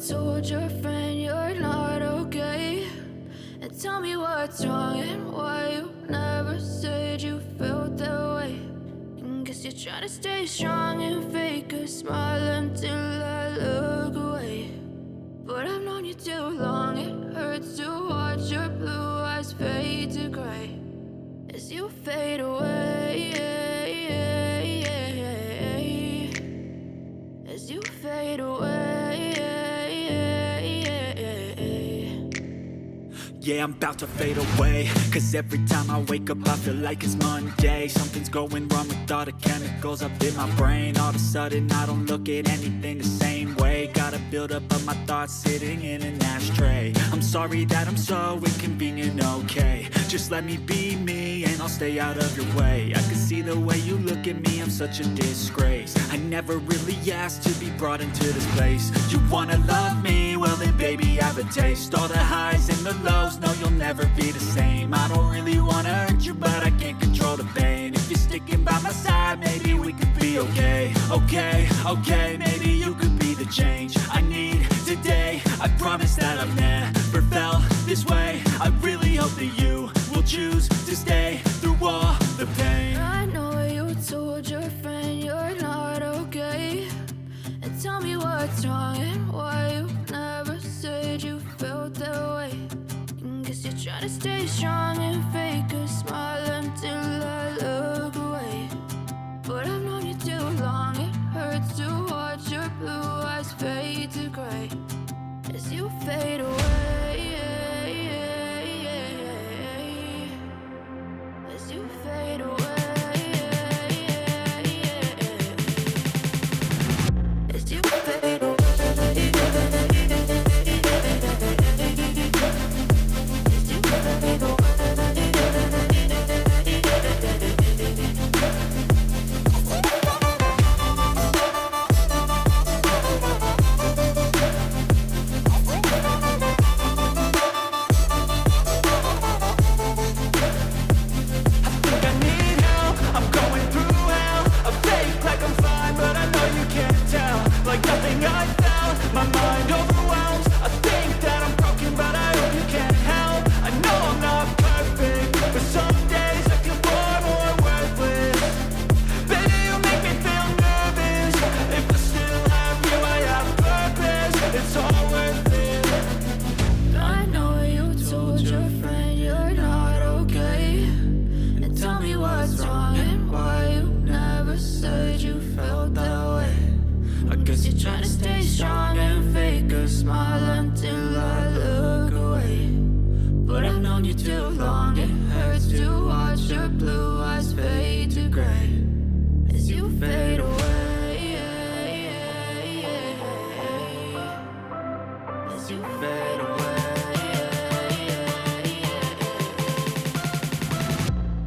told your friend you're not okay? And tell me what's wrong and why you never said you felt that way. And guess you're trying to stay strong and fake a smile until I look away. But I've known you too long, it hurts to watch your blue eyes fade to gray as you fade away, as you fade away. Yeah, I'm about to fade away, cause every time I wake up I feel like it's Monday. Something's going wrong with all the chemicals up in my brain. All of a sudden I don't look at anything the same way. Gotta build up of my thoughts sitting in an ashtray. I'm sorry that I'm so inconvenient, okay? Just let me be me and I'll stay out of your way. I can see the way you look at me, I'm such a disgrace. I never really asked to be brought into this place. You wanna love me? Well then baby, have a taste. All the highs and the lows, no, you'll never be the same. I don't really wanna hurt you, but I can't control the pain. If you're sticking by my side, maybe we could be okay. Okay, maybe you could be the change I need today. I promise that I've never felt this way. I really hope that you will choose to stay through all the pain. I know you told your friend you're not okay. And tell me what's wrong and why you never said you felt that way. Guess you're trying to stay strong and fake a smile until I look away. But I've known you too long, it hurts to watch your blue eyes fade to gray as you fade away, as you fade away, as you fade away.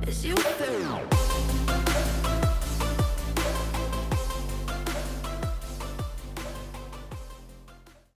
As you fade away.